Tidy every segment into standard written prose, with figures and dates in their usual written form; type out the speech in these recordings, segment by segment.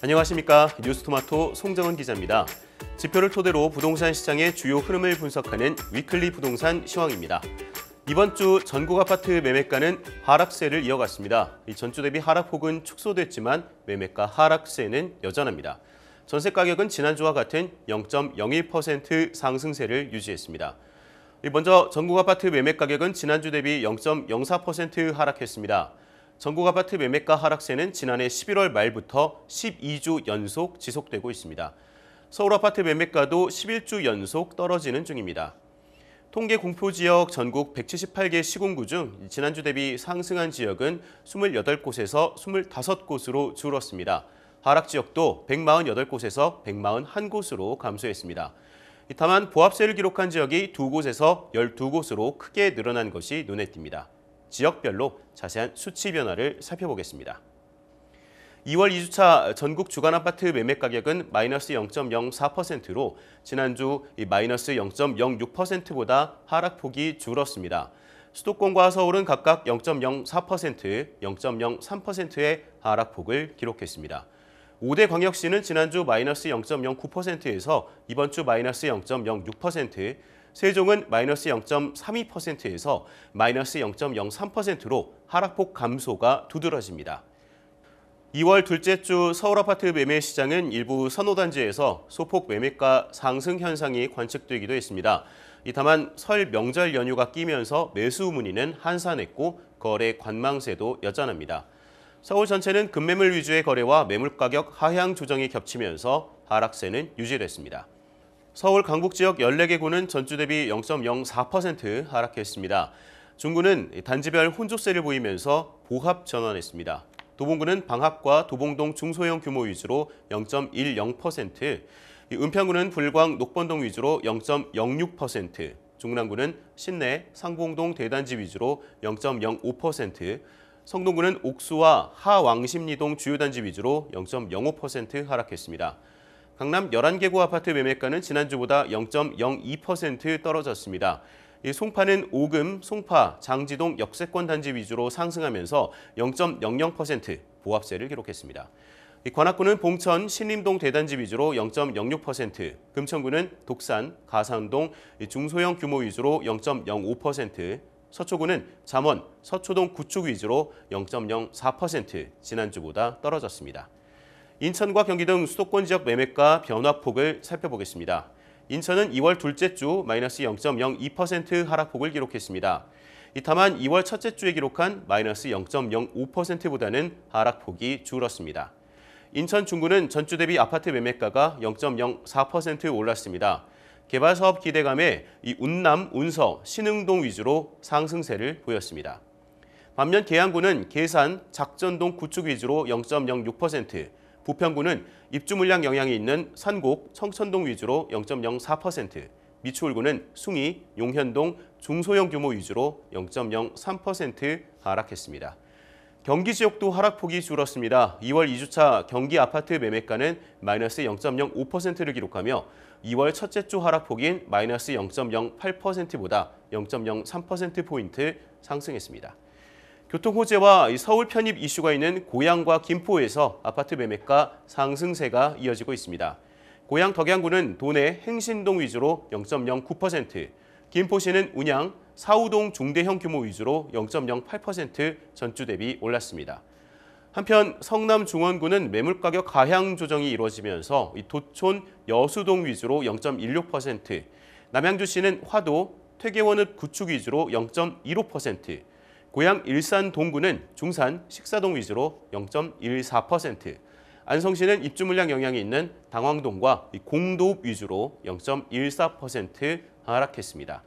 안녕하십니까. 뉴스토마토 송정은 기자입니다. 지표를 토대로 부동산 시장의 주요 흐름을 분석하는 위클리 부동산 시황입니다. 이번 주 전국 아파트 매매가는 하락세를 이어갔습니다. 전주 대비 하락폭은 축소됐지만 매매가 하락세는 여전합니다. 전세 가격은 지난주와 같은 0.01% 상승세를 유지했습니다. 먼저 전국 아파트 매매 가격은 지난주 대비 0.04% 하락했습니다. 전국 아파트 매매가 하락세는 지난해 11월 말부터 12주 연속 지속되고 있습니다. 서울 아파트 매매가도 11주 연속 떨어지는 중입니다. 통계 공표 지역 전국 178개 시군구 중 지난주 대비 상승한 지역은 28곳에서 25곳으로 줄었습니다. 하락 지역도 148곳에서 141곳으로 감소했습니다. 다만 보합세를 기록한 지역이 2곳에서 12곳으로 크게 늘어난 것이 눈에 띕니다. 지역별로 자세한 수치 변화를 살펴보겠습니다. 2월 2주차 전국 주간 아파트 매매 가격은 마이너스 0.04%로 지난주 마이너스 0.06%보다 하락폭이 줄었습니다. 수도권과 서울은 각각 0.04%, 0.03%의 하락폭을 기록했습니다. 5대 광역시는 지난주 마이너스 0.09%에서 이번 주 마이너스 0.06%, 세종은 마이너스 0.32%에서 마이너스 0.03%로 하락폭 감소가 두드러집니다. 2월 둘째 주 서울 아파트 매매 시장은 일부 선호단지에서 소폭 매매가 상승 현상이 관측되기도 했습니다. 다만 설 명절 연휴가 끼면서 매수 문의는 한산했고 거래 관망세도 여전합니다. 서울 전체는 급매물 위주의 거래와 매물가격 하향 조정이 겹치면서 하락세는 유지됐습니다. 서울 강북 지역 14개 구는 전주 대비 0.04% 하락했습니다. 중구는 단지별 혼조세를 보이면서 보합 전환했습니다. 도봉구는 방학과 도봉동 중소형 규모 위주로 0.10%, 은평구는 불광 녹번동 위주로 0.06%, 중랑구는 신내 상봉동 대단지 위주로 0.05%, 성동구는 옥수와 하왕십리동 주요단지 위주로 0.05% 하락했습니다. 강남 11개 구 아파트 매매가는 지난주보다 0.02% 떨어졌습니다. 송파는 오금, 송파, 장지동 역세권 단지 위주로 상승하면서 0.00% 보합세를 기록했습니다. 관악구는 봉천, 신림동 대단지 위주로 0.06%, 금천구는 독산, 가산동 중소형 규모 위주로 0.05%, 서초구는 잠원, 서초동 구축 위주로 0.04% 지난주보다 떨어졌습니다. 인천과 경기 등 수도권 지역 매매가 변화폭을 살펴보겠습니다. 인천은 2월 둘째 주 마이너스 0.02% 하락폭을 기록했습니다. 다만 2월 첫째 주에 기록한 마이너스 0.05%보다는 하락폭이 줄었습니다. 인천 중구는 전주 대비 아파트 매매가가 0.04% 올랐습니다. 개발사업 기대감에 운남, 운서, 신흥동 위주로 상승세를 보였습니다. 반면 계양구는 계산, 작전동 구축 위주로 0.06%, 부평구는 입주 물량 영향이 있는 산곡, 청천동 위주로 0.04%, 미추홀구는 숭이, 용현동 중소형 규모 위주로 0.03% 하락했습니다. 경기 지역도 하락폭이 줄었습니다. 2월 2주차 경기 아파트 매매가는 마이너스 0.05%를 기록하며 2월 첫째 주 하락폭인 마이너스 0.08%보다 0.03%포인트 상승했습니다. 교통 호재와 서울 편입 이슈가 있는 고양과 김포에서 아파트 매매가 상승세가 이어지고 있습니다. 고양 덕양구는 도내 행신동 위주로 0.09%, 김포시는 운양, 사우동 중대형 규모 위주로 0.08% 전주 대비 올랐습니다. 한편 성남 중원구는 매물가격 하향 조정이 이루어지면서 도촌 여수동 위주로 0.16%, 남양주시는 화도, 퇴계원읍 구축 위주로 0.15%, 고양 일산 동구는 중산 식사동 위주로 0.14%, 안성시는 입주 물량 영향이 있는 당황동과 공도읍 위주로 0.14% 하락했습니다.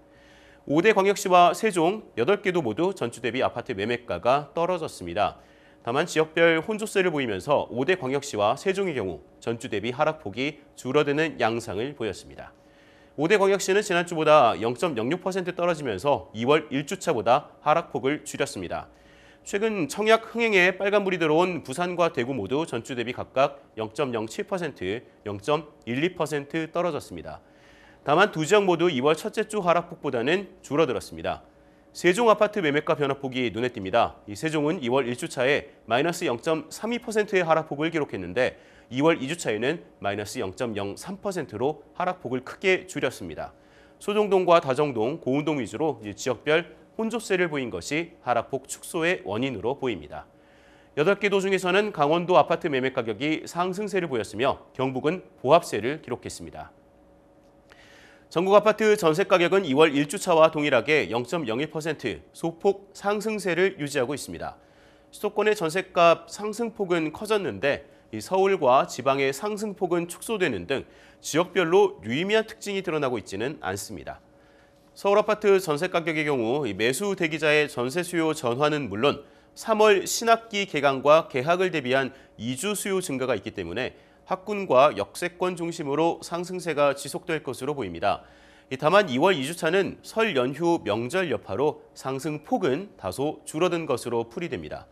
5대 광역시와 세종 8개도 모두 전주 대비 아파트 매매가가 떨어졌습니다. 다만 지역별 혼조세를 보이면서 5대 광역시와 세종의 경우 전주 대비 하락폭이 줄어드는 양상을 보였습니다. 5대 광역시는 지난주보다 0.06% 떨어지면서 2월 1주차보다 하락폭을 줄였습니다. 최근 청약 흥행에 빨간불이 들어온 부산과 대구 모두 전주 대비 각각 0.07%, 0.12% 떨어졌습니다. 다만 두 지역 모두 2월 첫째 주 하락폭보다는 줄어들었습니다. 세종 아파트 매매가 변화폭이 눈에 띕니다. 이 세종은 2월 1주차에 마이너스 0.32%의 하락폭을 기록했는데 2월 2주차에는 마이너스 0.03%로 하락폭을 크게 줄였습니다. 소정동과 다정동, 고운동 위주로 지역별 혼조세를 보인 것이 하락폭 축소의 원인으로 보입니다. 8개 도 중에서는 강원도 아파트 매매 가격이 상승세를 보였으며 경북은 보합세를 기록했습니다. 전국 아파트 전세 가격은 2월 1주차와 동일하게 0.01% 소폭 상승세를 유지하고 있습니다. 수도권의 전세값 상승폭은 커졌는데 서울과 지방의 상승폭은 축소되는 등 지역별로 유의미한 특징이 드러나고 있지는 않습니다. 서울 아파트 전세 가격의 경우 매수 대기자의 전세 수요 전환은 물론 3월 신학기 개강과 개학을 대비한 이주 수요 증가가 있기 때문에 학군과 역세권 중심으로 상승세가 지속될 것으로 보입니다. 다만 2월 2주차는 설 연휴 명절 여파로 상승폭은 다소 줄어든 것으로 풀이됩니다.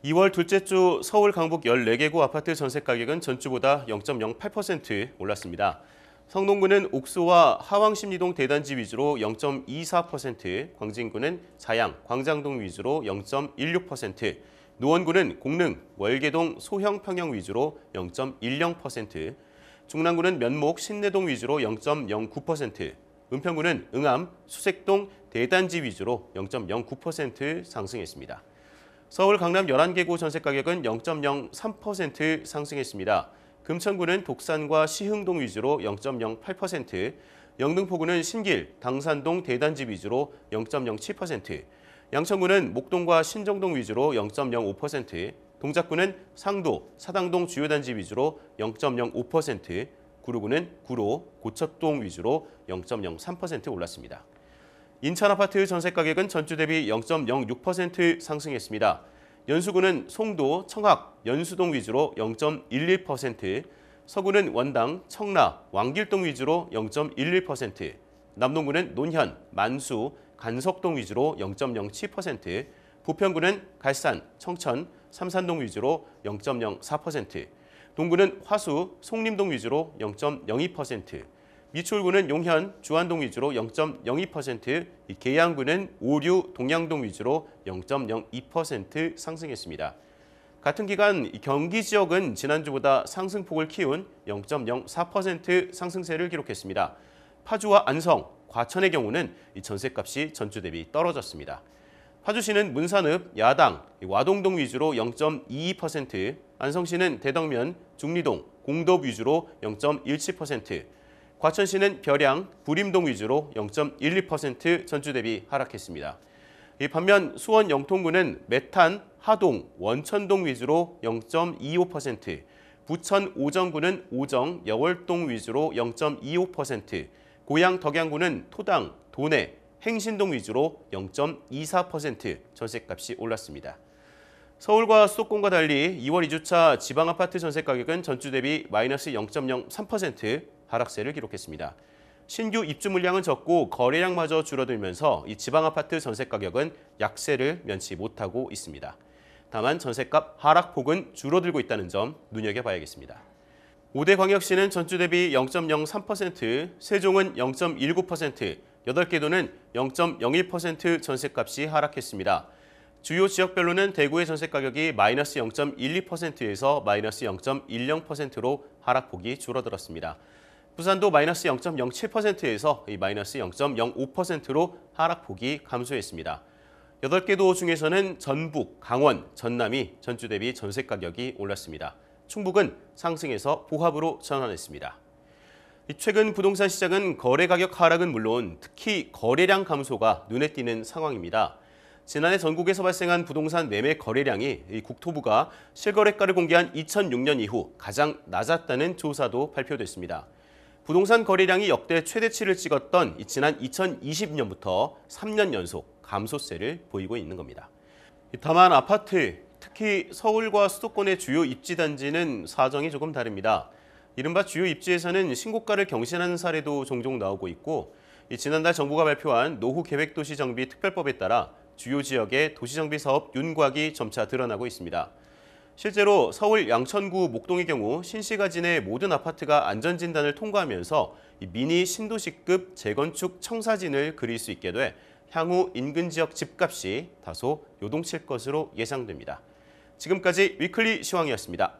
2월 둘째 주 서울 강북 14개구 아파트 전세 가격은 전주보다 0.08% 올랐습니다. 성동구는 옥소와 하왕십리동 대단지 위주로 0.24%, 광진구는 자양, 광장동 위주로 0.16%, 노원구는 공릉, 월계동, 소형 평형 위주로 0.10%, 중랑구는 면목, 신내동 위주로 0.09%, 은평구는 응암, 수색동, 대단지 위주로 0.09% 상승했습니다. 서울 강남 11개구 전세 가격은 0.03% 상승했습니다. 금천구는 독산과 시흥동 위주로 0.08%, 영등포구는 신길, 당산동 대단지 위주로 0.07%, 양천구는 목동과 신정동 위주로 0.05%, 동작구는 상도, 사당동 주요 단지 위주로 0.05%, 구로구는 구로, 고척동 위주로 0.03% 올랐습니다. 인천 아파트 전세 가격은 전주 대비 0.06% 상승했습니다. 연수구는 송도, 청학, 연수동 위주로 0.11%, 서구는 원당, 청라, 왕길동 위주로 0.11%, 남동구는 논현, 만수, 간석동 위주로 0.07%, 부평구는 갈산, 청천, 삼산동 위주로 0.04%, 동구는 화수, 송림동 위주로 0.02%, 미추홀구는 용현, 주안동 위주로 0.02%, 계양구는 오류, 동양동 위주로 0.02% 상승했습니다. 같은 기간 경기 지역은 지난주보다 상승폭을 키운 0.04% 상승세를 기록했습니다. 파주와 안성, 과천의 경우는 전세값이 전주 대비 떨어졌습니다. 파주시는 문산읍, 야당, 와동동 위주로 0.22%, 안성시는 대덕면, 중리동, 공덕 위주로 0.17%, 과천시는 벼량, 부림동 위주로 0.12% 전주 대비 하락했습니다. 반면 수원 영통구는 메탄, 하동, 원천동 위주로 0.25%, 부천 오정구는 오정, 여월동 위주로 0.25%, 고양 덕양구는 토당, 도내, 행신동 위주로 0.24% 전세값이 올랐습니다. 서울과 수도권과 달리 2월 2주차 지방아파트 전세 가격은 전주 대비 마이너스 0.03% 하락세를 기록했습니다. 신규 입주 물량은 적고 거래량마저 줄어들면서 이 지방아파트 전세 가격은 약세를 면치 못하고 있습니다. 다만 전세값 하락폭은 줄어들고 있다는 점 눈여겨봐야겠습니다. 5대 광역시는 전주 대비 0.03%, 세종은 0.19%, 8개 도는 0.01% 전세값이 하락했습니다. 주요 지역별로는 대구의 전세가격이 마이너스 0.12%에서 마이너스 0.10%로 하락폭이 줄어들었습니다. 부산도 마이너스 0.07%에서 마이너스 0.05%로 하락폭이 감소했습니다. 8개 도 중에서는 전북, 강원, 전남이 전주 대비 전세 가격이 올랐습니다. 충북은 상승해서 보합으로 전환했습니다. 최근 부동산 시장은 거래 가격 하락은 물론 특히 거래량 감소가 눈에 띄는 상황입니다. 지난해 전국에서 발생한 부동산 매매 거래량이 국토부가 실거래가를 공개한 2006년 이후 가장 낮았다는 조사도 발표됐습니다. 부동산 거래량이 역대 최대치를 찍었던 지난 2020년부터 3년 연속 감소세를 보이고 있는 겁니다. 다만 아파트, 특히 서울과 수도권의 주요 입지단지는 사정이 조금 다릅니다. 이른바 주요 입지에서는 신고가를 경신하는 사례도 종종 나오고 있고, 지난달 정부가 발표한 노후 계획도시 정비 특별법에 따라 주요 지역의 도시정비 사업 윤곽이 점차 드러나고 있습니다. 실제로 서울 양천구 목동의 경우 신시가지 내 모든 아파트가 안전진단을 통과하면서 미니 신도시급 재건축 청사진을 그릴 수 있게 돼 향후 인근 지역 집값이 다소 요동칠 것으로 예상됩니다. 지금까지 위클리 시황이었습니다.